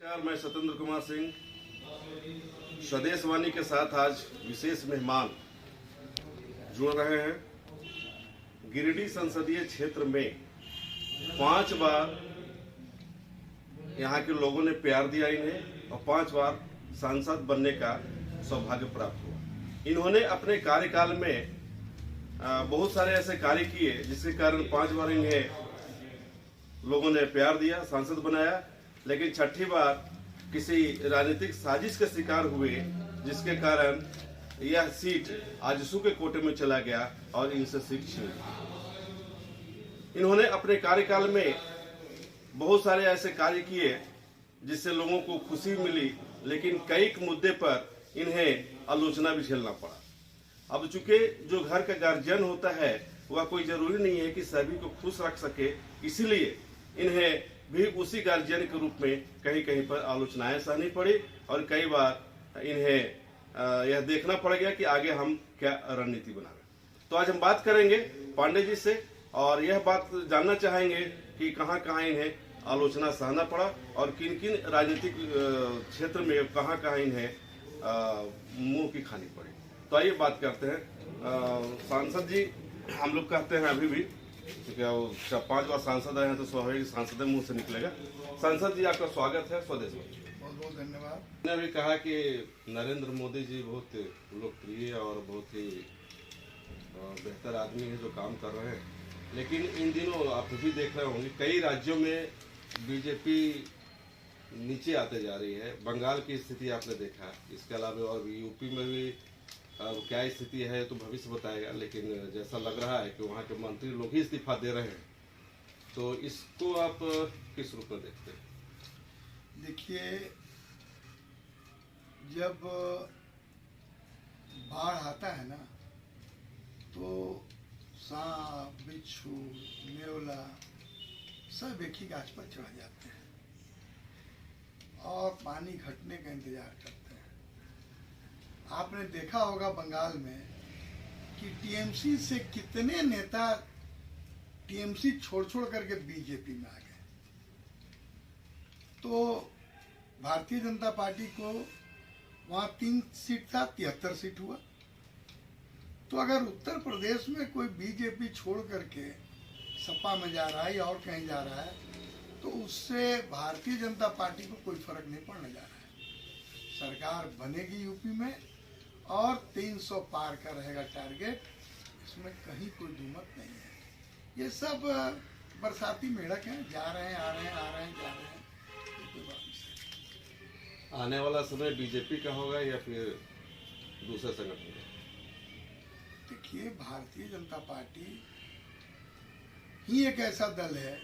नमस्कार, मैं सत्येंद्र कुमार सिंह स्वदेश वाणी के साथ आज विशेष मेहमान जुड़ रहे हैं। गिरिडीह संसदीय क्षेत्र में 5 बार यहाँ के लोगों ने प्यार दिया इन्हें और 5 बार सांसद बनने का सौभाग्य प्राप्त हुआ। इन्होंने अपने कार्यकाल में बहुत सारे ऐसे कार्य किए जिसके कारण 5 बार इन्हें लोगों ने प्यार दिया, सांसद बनाया। लेकिन 6ठी बार किसी राजनीतिक साजिश के शिकार हुए जिसके कारण यह सीट आजसू के कोटे में चला गया और इनसे सीट छीन ली। इन्होंने अपने कार्यकाल में बहुत सारे ऐसे कार्य किए जिससे लोगों को खुशी मिली, लेकिन कई मुद्दे पर इन्हें आलोचना भी झेलना पड़ा। अब चूंकि जो घर का गार्जियन होता है वह कोई जरूरी नहीं है कि सभी को खुश रख सके, इसीलिए इन्हें भी उसी गार्जियन के रूप में कहीं कहीं पर आलोचनाएं सहनी पड़ी और कई बार इन्हें यह देखना पड़ गया कि आगे हम क्या रणनीति बनाएं। तो आज हम बात करेंगे पांडे जी से और यह बात जानना चाहेंगे कि कहां कहां इन्हें आलोचना सहना पड़ा और किन किन राजनीतिक क्षेत्र में कहां कहां इन्हें मुंह की खानी पड़ी। तो आइए बात करते हैं। सांसद जी, हम लोग कहते हैं अभी भी क्योंकि जब 5 बार सांसद आए हैं तो स्वाभाविक सांसद मुंह से निकलेगा। सांसद जी, आपका स्वागत है स्वदेश में। बहुत बहुत धन्यवाद। मैंने अभी कहा कि नरेंद्र मोदी जी बहुत लोकप्रिय और बहुत ही बेहतर आदमी है जो काम कर रहे हैं, लेकिन इन दिनों आप भी देख रहे होंगे कई राज्यों में बीजेपी नीचे आते जा रही है। बंगाल की स्थिति आपने देखा, इसके अलावा और भी यूपी में भी अब क्या स्थिति है तो भविष्य बताएगा, लेकिन जैसा लग रहा है कि वहाँ के मंत्री लोग ही इस्तीफा दे रहे हैं। तो इसको आप किस रूप में देखते हैं? देखिए, जब बाढ़ आता है ना तो सांप, बिच्छू, नेवला सब एक ही गाछ पर चढ़ जाते हैं और पानी घटने का इंतजार करते हैं। आपने देखा होगा बंगाल में कि टीएमसी से कितने नेता टीएमसी छोड़ छोड़ करके बीजेपी में आ गए। तो भारतीय जनता पार्टी को वहां 3 सीट था, 73 सीट हुआ। तो अगर उत्तर प्रदेश में कोई बीजेपी छोड़ करके सपा में जा रहा है या और कहीं जा रहा है तो उससे भारतीय जनता पार्टी को कोई फर्क नहीं पड़ने जा रहा है। सरकार बनेगी यूपी में और 300 पार का रहेगा टारगेट, इसमें कहीं कोई दुमत नहीं है। ये सब बरसाती मेढक हैं, जा रहे हैं, आ रहे हैं, आ रहे हैं, जा रहे हैं, कोई बात नहीं। आने वाला समय बीजेपी का होगा या फिर दूसरे संगठन का? देखिए, भारतीय जनता पार्टी ही एक ऐसा दल है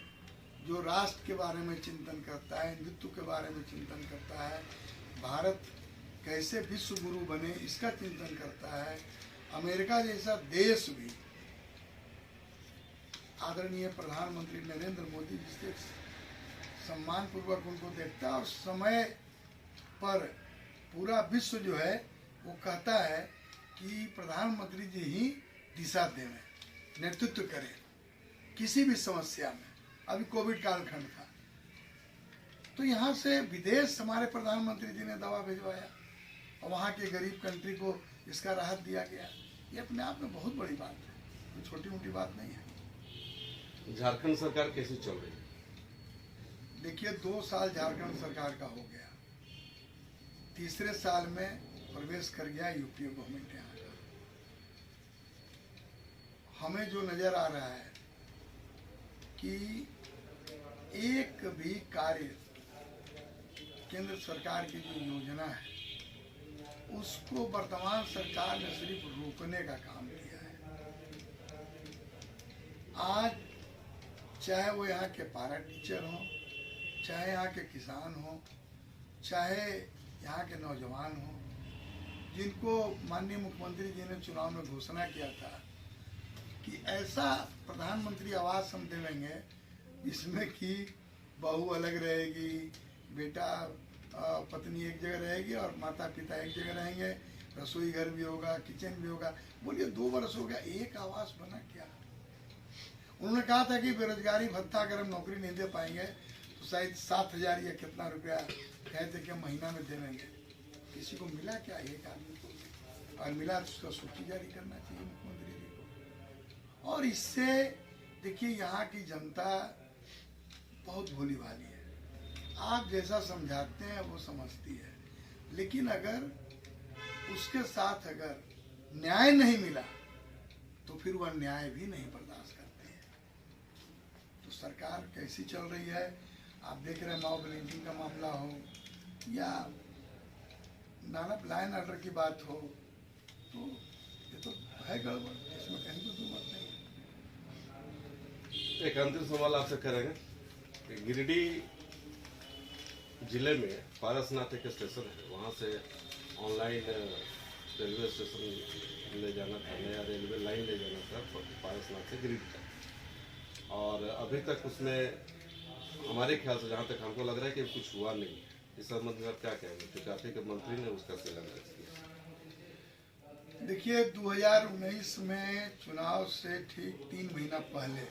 जो राष्ट्र के बारे में चिंतन करता है, हिंदुत्व के बारे में चिंतन करता है, भारत कैसे विश्व गुरु बने इसका चिंतन करता है। अमेरिका जैसा देश भी आदरणीय प्रधानमंत्री नरेंद्र मोदी जी से सम्मान पूर्वक उनको देखता है और समय पर पूरा विश्व जो है वो कहता है कि प्रधानमंत्री जी ही दिशा देवें, नेतृत्व करें किसी भी समस्या में। अभी कोविड कालखंड था तो यहाँ से विदेश हमारे प्रधानमंत्री जी ने दवा भिजवाया और वहाँ के गरीब कंट्री को इसका राहत दिया गया। ये अपने आप में बहुत बड़ी बात है, कोई छोटी मोटी बात नहीं है। झारखंड सरकार कैसी चल रही है? देखिए, 2 साल झारखंड सरकार का हो गया, तीसरे साल में प्रवेश कर गया यूपीए गवर्नमेंट यहाँ का। हमें जो नजर आ रहा है कि एक भी कार्य केंद्र सरकार की जो योजना है उसको वर्तमान सरकार ने सिर्फ रोकने का काम किया है। आज चाहे वो यहाँ के पारा टीचर हों, चाहे यहाँ के किसान हों, चाहे यहाँ के नौजवान हों, जिनको माननीय मुख्यमंत्री जी ने चुनाव में घोषणा किया था कि ऐसा प्रधानमंत्री आवास हम देंगे जिसमें कि बहू अलग रहेगी, बेटा पत्नी एक जगह रहेगी और माता पिता एक जगह रहेंगे, रसोई घर भी होगा, किचन भी होगा। बोलिए 2 वर्ष हो गया, एक आवास बना क्या? उन्होंने कहा था कि बेरोजगारी भत्ता अगर हम नौकरी नहीं दे पाएंगे तो शायद 7,000 या कितना रुपया कहे थे कि हम महीना में दे देंगे, किसी को मिला क्या एक आदमी को? और मिला तो उसका सूची जारी करना चाहिए मुख्यमंत्री जी को। और इससे देखिए यहाँ की जनता बहुत भोली भाली है, आप जैसा समझाते हैं वो समझती है, लेकिन अगर उसके साथ अगर न्याय नहीं मिला तो फिर वह न्याय भी नहीं बर्दाश्त करते हैं। तो सरकार कैसी चल रही है आप देख रहे हैं, मॉब लिंचिंग का मामला हो या नाना लाइन ऑर्डर की बात हो, तो ये तो है गड़बड़, इसमें कहीं कोई दो मत नहीं है। एक अंतिम सवाल आपसे करेंगे कि गिरिडीह जिले में पारसनाथ एक स्टेशन है, वहाँ से ऑनलाइन रेलवे स्टेशन ले जाना था, नया रेलवे लाइन ले जाना था पारसनाथ से गिरिडीह तक, और अभी तक उसमें हमारे ख्याल से जहाँ तक हमको लग रहा है कि कुछ हुआ नहीं। इस संबंध में आप क्या कहेंगे, क्योंकि आप ही के मंत्री ने उसका शिलान्यास किया? देखिए 2019 में चुनाव से ठीक 3 महीना पहले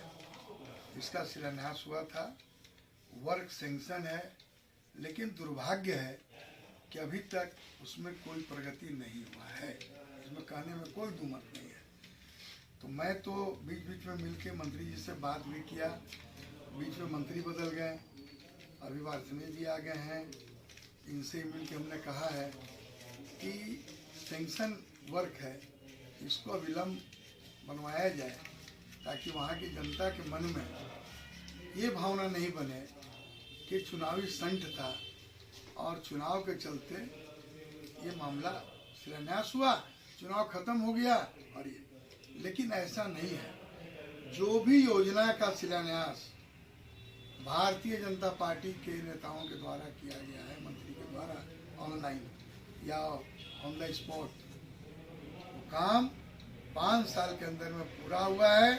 इसका शिलान्यास हुआ था, वर्क सैंक्शन है, लेकिन दुर्भाग्य है कि अभी तक उसमें कोई प्रगति नहीं हुआ है, इसमें कहने में कोई दो मत नहीं है। तो मैं तो बीच बीच में मिलके मंत्री जी से बात भी किया, बीच में मंत्री बदल गए, अभी वार्षिक जी आ गए हैं, इनसे मिलके हमने कहा है कि सैंक्शन वर्क है इसको अविलंब बनवाया जाए, ताकि वहाँ की जनता के मन में ये भावना नहीं बने कि चुनावी संट था और चुनाव के चलते ये मामला शिलान्यास हुआ, चुनाव खत्म हो गया और ये, लेकिन ऐसा नहीं है। जो भी योजना का शिलान्यास भारतीय जनता पार्टी के नेताओं के द्वारा किया गया है, मंत्री के द्वारा ऑनलाइन या ऑन द स्पॉट, काम 5 साल के अंदर में पूरा हुआ है।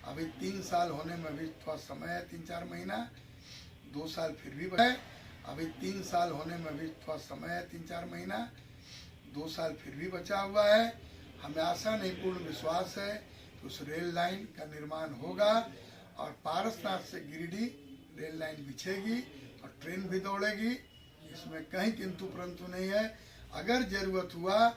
अभी 3 साल होने में भी थोड़ा समय है, 3-4 महीना, 2 साल फिर भी है, अभी 3 साल होने में भी थोड़ा समय है, 3-4 महीना, 2 साल फिर भी बचा हुआ है। हमें आशा नहीं पूर्ण विश्वास है कि उस रेल लाइन का निर्माण होगा और पारसनाथ से गिरिडीह रेल लाइन बिछेगी और ट्रेन भी दौड़ेगी, इसमें कहीं किंतु परंतु नहीं है। अगर जरूरत हुआ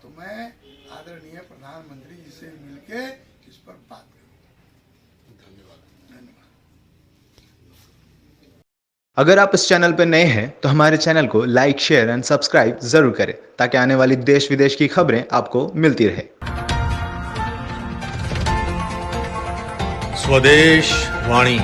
तो मैं आदरणीय प्रधानमंत्री जी से मिलके इस पर बात करूंगा। धन्यवाद। अगर आप इस चैनल पर नए हैं तो हमारे चैनल को लाइक, शेयर एंड सब्सक्राइब जरूर करें, ताकि आने वाली देश विदेश की खबरें आपको मिलती रहे। स्वदेश वाणी।